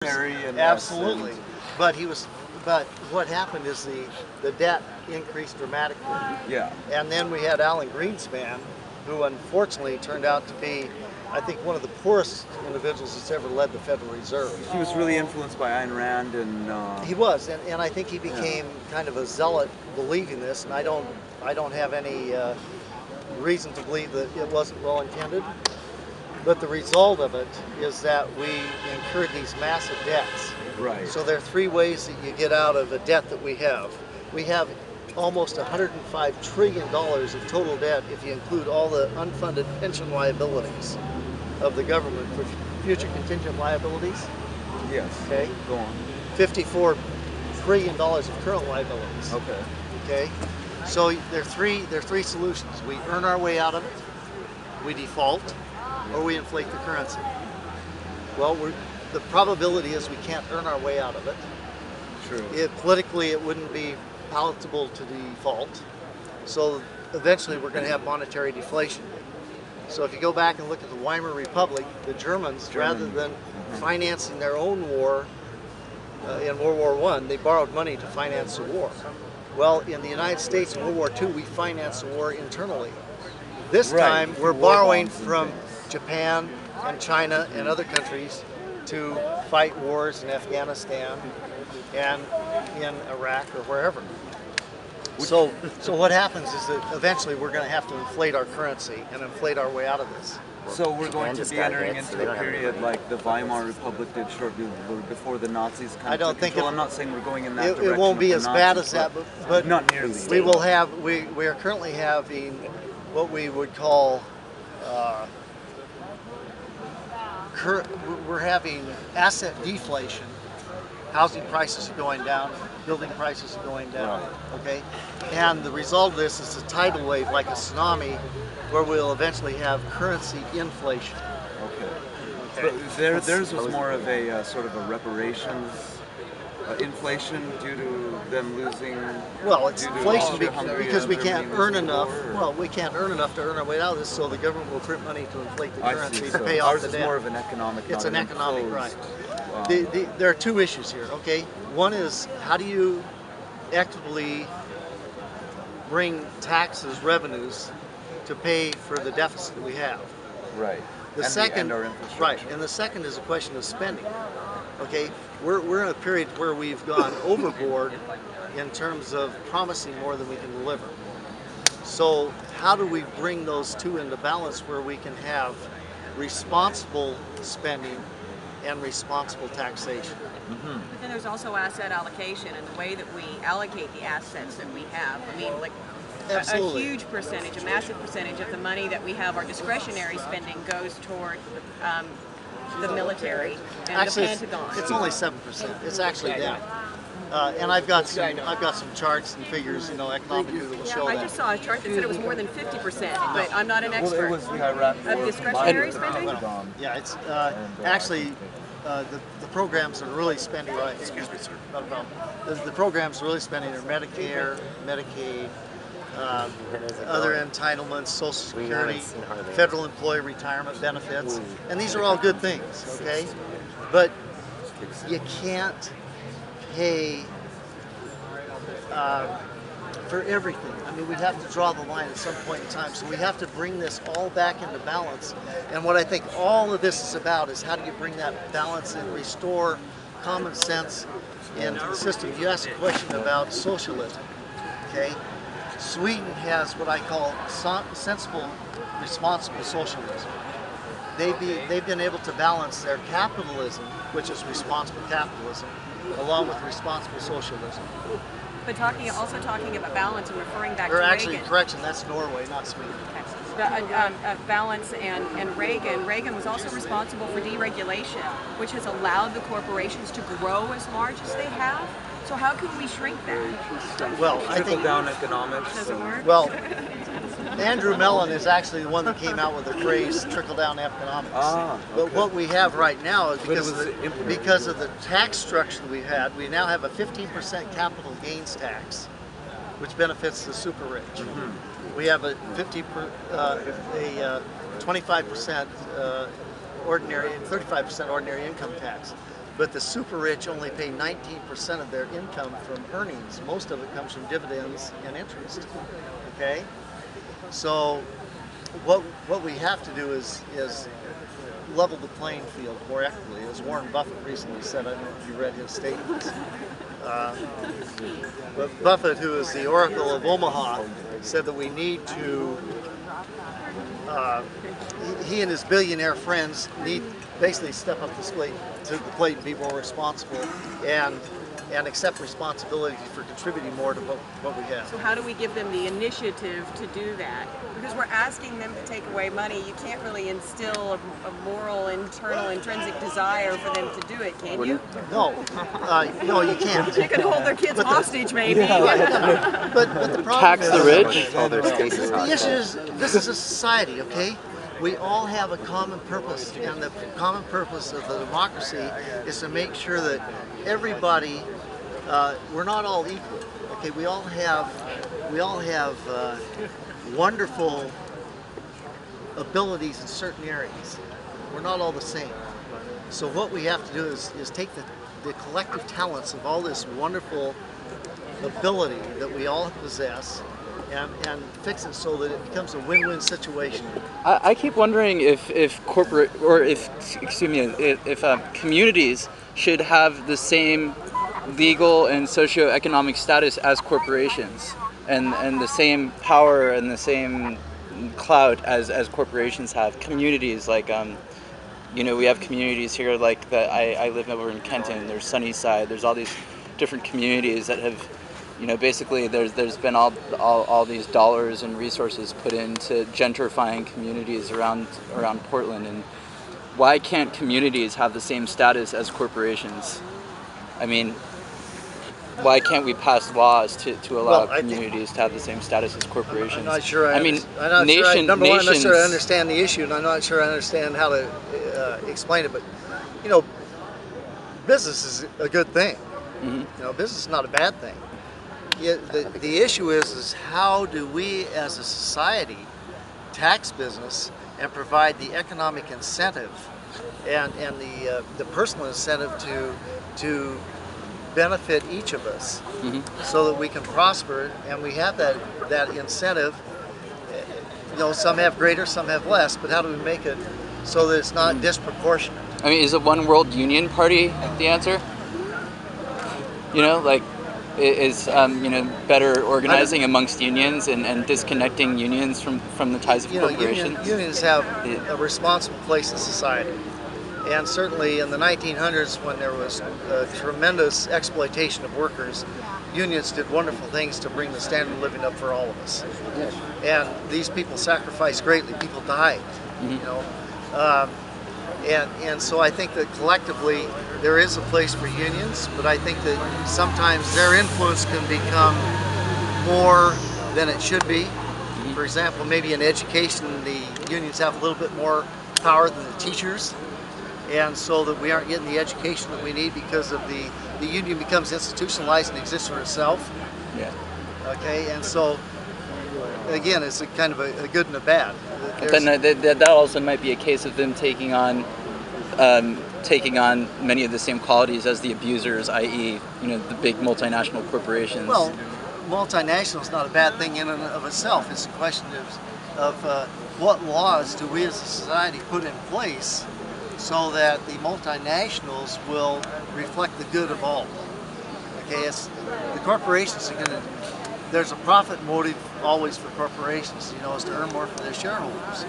Absolutely. But what happened is the debt increased dramatically. Yeah. And then we had Alan Greenspan, who unfortunately turned out to be, I think, one of the poorest individuals that's ever led the Federal Reserve. He was really influenced by Ayn Rand and he was, and I think he became kind of a zealot believing this, and I don't have any reason to believe that it wasn't well intended. But the result of it is that we incurred these massive debts. Right. So there are three ways that you get out of the debt that we have. We have almost $105 trillion of total debt if you include all the unfunded pension liabilities of the government for future contingent liabilities. Yes. Okay. Go on. $54 trillion of current liabilities. Okay. Okay. So there are three solutions. We earn our way out of it, we default, or we inflate the currency. Well, the probability is we can't earn our way out of it. True. Politically, it wouldn't be palatable to default. So eventually we're going to have monetary deflation. So if you go back and look at the Weimar Republic, the Germans, rather than financing their own war in World War I, they borrowed money to finance the war. Well, in the United States in World War II, we financed the war internally. This time, we're borrowing from Japan and China and other countries to fight wars in Afghanistan and in Iraq or wherever. So what happens is that eventually we're going to have to inflate our currency and inflate our way out of this. So we're going to be entering into a period like the Weimar Republic did shortly before the Nazis kind of took control. I'm not saying we're going in that direction. It won't be as bad as that, but not nearly. We are currently having what we would call we're having asset deflation. Housing prices are going down, building prices are going down, okay? And the result of this is a tidal wave, like a tsunami, where we'll eventually have currency inflation. Okay. But theirs was more of a sort of a reparations inflation due to them losing. Well, it's inflation because we can't earn enough. Well, we can't earn enough to earn our way out of this, so the government will print money to inflate the currency to pay off the debt. Ours is more of an economic. It's an economic, right. There are two issues here, okay? One is, how do you equitably bring taxes, revenues, to pay for the deficit that we have? Right. The second, right, and the second is a question of spending. Okay, we're in a period where we've gone overboard in terms of promising more than we can deliver. So how do we bring those two into balance where we can have responsible spending and responsible taxation? But then there's also asset allocation and the way that we allocate the assets that we have. I mean, like a huge percentage, a massive percentage of the money that we have, our discretionary spending, goes toward the military and actually, the Pentagon. It's only 7%. It's actually down. And I've got some charts and figures, economically that will show that. I just saw a chart that said it was more than 50%, but I'm not an expert. Well, it was the Iraq of discretionary spending. Yeah, it's actually the programs are really spending right. Excuse me, sir. Not a problem. The programs are really spending are Medicare, Medicaid, other entitlements, Social Security, federal employee retirement benefits, and these are all good things, okay? But you can't pay for everything. I mean, we have to draw the line at some point in time, so we have to bring this all back into balance. And what I think all of this is about is how do you bring that balance and restore common sense into the system. You asked a question about socialism, okay? Sweden has what I call sensible, responsible socialism. They've been able to balance their capitalism, which is responsible capitalism, along with responsible socialism. But also talking about balance and referring back to Reagan. Actually, Reagan. correction, that's Norway, not Sweden. Balance and Reagan. Reagan was also responsible for deregulation, which has allowed the corporations to grow as large as they have. So how can we shrink that? Well, I think trickle-down economics doesn't work. Well, Andrew Mellon is actually the one that came out with the phrase trickle-down economics. But what we have right now is because of the tax structure that we had, we now have a 15% capital gains tax, which benefits the super rich. We have a 25% ordinary, 35% ordinary income tax. But the super rich only pay 19% of their income from earnings. Most of it comes from dividends and interest. Okay, so what we have to do is level the playing field more equitably, as Warren Buffett recently said. I don't know if you read his statements. But Buffett, who is the Oracle of Omaha, said that we need to. He and his billionaire friends need basically step up to the plate and be more responsible and accept responsibility for contributing more to what we have. So how do we give them the initiative to do that? Because we're asking them to take away money. You can't really instill a moral, internal, intrinsic desire for them to do it, can you? No, no, you can't. They could hold their kids hostage, maybe. But the problem Tax is, the rich. the issue is, this is a society, okay? We all have a common purpose, and the common purpose of the democracy is to make sure that everybody, we're not all equal, okay? We all have wonderful abilities in certain areas. We're not all the same. So what we have to do is take the collective talents of all this wonderful ability that we all possess and fix it so that it becomes a win-win situation. I keep wondering if corporate, or if communities should have the same legal and socioeconomic status as corporations, and the same power and the same clout as corporations have. Communities like we have communities here like that. I live over in Kenton. There's Sunnyside. There's all these different communities that have, basically there's been all these dollars and resources put into gentrifying communities around Portland. And why can't communities have the same status as corporations? I mean, why can't we pass laws to allow communities to have the same status as corporations? I'm not sure. Nations. I'm not sure I understand the issue, and I'm not sure I understand how to explain it. But business is a good thing. Mm-hmm. Business is not a bad thing. The issue is how do we as a society tax business and provide the economic incentive and the personal incentive to benefit each of us, so that we can prosper, and we have that incentive. Some have greater, some have less, but how do we make it so that it's not disproportionate? I mean, is a one world union party the answer? Is better organizing amongst unions and disconnecting unions from the ties of corporations? Unions have a responsible place in society. And certainly in the 1900s, when there was tremendous exploitation of workers, unions did wonderful things to bring the standard of living up for all of us. Yes. And these people sacrificed greatly. People died. And so I think that collectively there is a place for unions, but I think that sometimes their influence can become more than it should be. For example, maybe in education, the unions have a little bit more power than the teachers, and so that we aren't getting the education that we need because of the union becomes institutionalized and exists for itself. Yeah. Okay, and so again, it's a kind of a good and a bad. But then that also might be a case of them taking on many of the same qualities as the abusers, i.e., the big multinational corporations. Well, multinational is not a bad thing in and of itself. It's a question of what laws do we as a society put in place so that the multinationals will reflect the good of all. Okay, the corporations are going to. There's a profit motive always for corporations, is to earn more for their shareholders.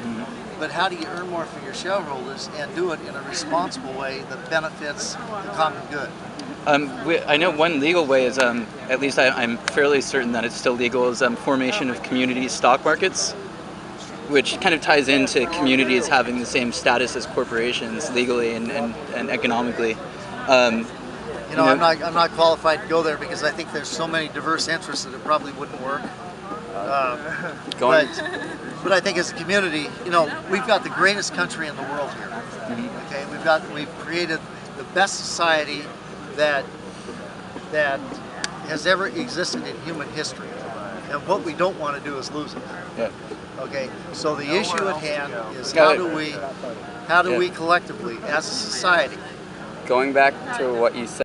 But how do you earn more for your shareholders and do it in a responsible way that benefits the common good? I know one legal way is, at least I'm fairly certain that it's still legal, is formation of community stock markets, which kind of ties into communities having the same status as corporations legally and economically. I'm not qualified to go there because I think there's so many diverse interests that it probably wouldn't work. But I think as a community, we've got the greatest country in the world here. Okay, we've created the best society that has ever existed in human history, and what we don't want to do is lose it. Yeah. Okay, so the issue at hand is how do we collectively, as a society, going back to what you said.